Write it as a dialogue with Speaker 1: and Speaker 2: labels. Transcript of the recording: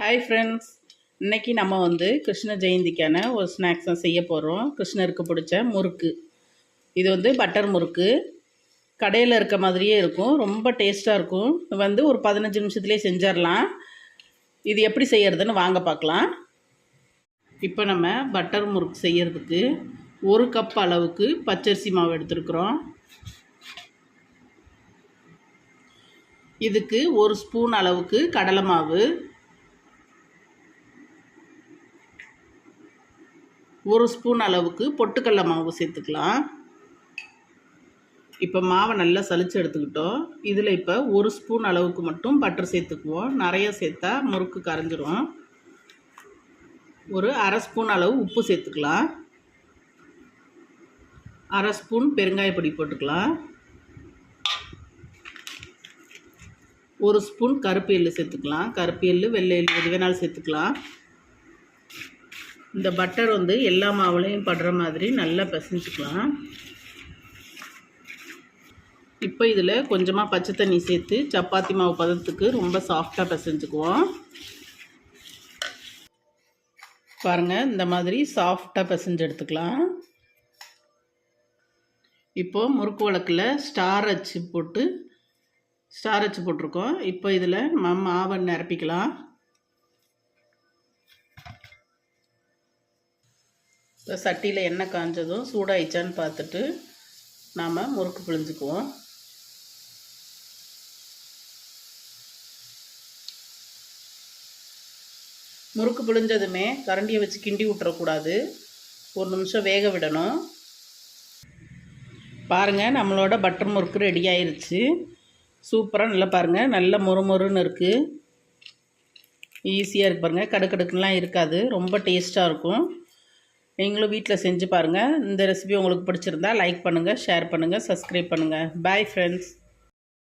Speaker 1: Hi friends, இன்றைக்கி நம்ம கிருஷ்ண ஜெயந்திக்கான ஒரு ஸ்நாக்ஸ் தான் செய்ய போகிறோம். கிருஷ்ணருக்கு பிடிச்ச முறுக்கு. இது பட்டர் முறுக்கு. கடையில் இருக்க மாதிரியே இருக்கும், ரொம்ப டேஸ்ட்டாக இருக்கும். ஒரு 15 நிமிஷத்துலேயே செஞ்சிடலாம். இது எப்படி செய்கிறதுன்னு வாங்க பார்க்கலாம். இப்போ நம்ம பட்டர் முறுக்கு செய்கிறதுக்கு 1 கப் அளவுக்கு பச்சரிசி மாவு எடுத்துருக்குறோம். இதுக்கு 1 ஸ்பூன் அளவுக்கு கடலை மாவு, 1 ஸ்பூன் அளவுக்கு பொட்டுக்கடல மாவு சேர்த்துக்கலாம். இப்போ மாவை நல்லா சலிச்சு எடுத்துக்கிட்டோம். இதில் இப்போ 1 ஸ்பூன் அளவுக்கு மட்டும் பட்டர் சேர்த்துக்குவோம். நிறைய சேர்த்தா முறுக்கு கரைஞ்சிரும். ஒரு அரை ஸ்பூன் அளவு உப்பு சேர்த்துக்கலாம். அரை ஸ்பூன் பெருங்காயப்பொடி போட்டுக்கலாம். 1 ஸ்பூன் கருப்பு எள்ளு சேர்த்துக்கலாம். கருப்பு எள்ளு, வெள்ளை எள்ளு எது வேணாலும் சேர்த்துக்கலாம். இந்த பட்டர் எல்லா மாவுலையும் படுற மாதிரி நல்லா பிசைஞ்சுக்கலாம். இப்போ இதில் கொஞ்சமாக பச்சை தண்ணி சேர்த்து சப்பாத்தி மாவு பதத்துக்கு ரொம்ப சாஃப்டாக பிசைஞ்சுக்குவோம். பாருங்கள், இந்த மாதிரி சாஃப்டாக பிசைஞ்சு எடுத்துக்கலாம். இப்போது முறுக்கு விளக்கில் ஸ்டார் அச்சு போட்டிருக்கோம். இப்போ இதில் மாவை நிரப்பிக்கலாம். இப்போ சட்டியில் எண்ணெய் காஞ்சதும் சூடாயிச்சான்னு பார்த்துட்டு நாம் முறுக்கு பிழிஞ்சுக்குவோம். முறுக்கு பிழிஞ்சதுமே கரண்டியை வச்சு கிண்டி விட்டுறக்கூடாது. 1 நிமிஷம் வேக விடணும். பாருங்கள், நம்மளோட பட்டர் முறுக்கு ரெடி ஆயிடுச்சு. சூப்பராக நல்லா பாருங்கள், நல்ல மொறுமொறுன்னு இருக்குது. ஈஸியாக இருக்குது பாருங்கள், கடுக்கடுக்குலாம் இருக்காது. ரொம்ப டேஸ்ட்டாக இருக்கும். நீங்களும் வீட்டில் செஞ்சு பாருங்கள். இந்த ரெசிபி உங்களுக்கு பிடிச்சிருந்தா லைக் பண்ணுங்கள், ஷேர் பண்ணுங்கள், சப்ஸ்கிரைப் பண்ணுங்கள். Bye friends.